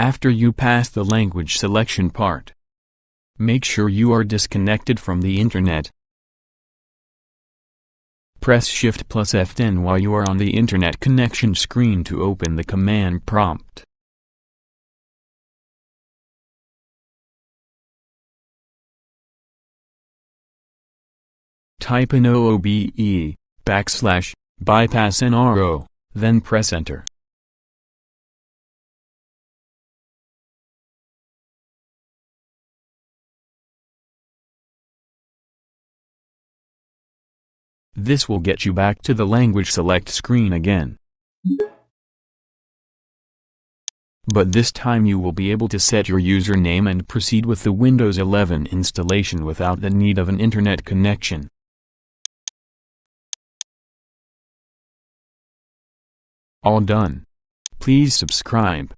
After you pass the language selection part, make sure you are disconnected from the internet. Press Shift plus F10 while you are on the internet connection screen to open the command prompt. Type in OOBE \BYPASSNRO, then press Enter. This will get you back to the language select screen again. But this time you will be able to set your username and proceed with the Windows 11 installation without the need of an internet connection. All done. Please subscribe.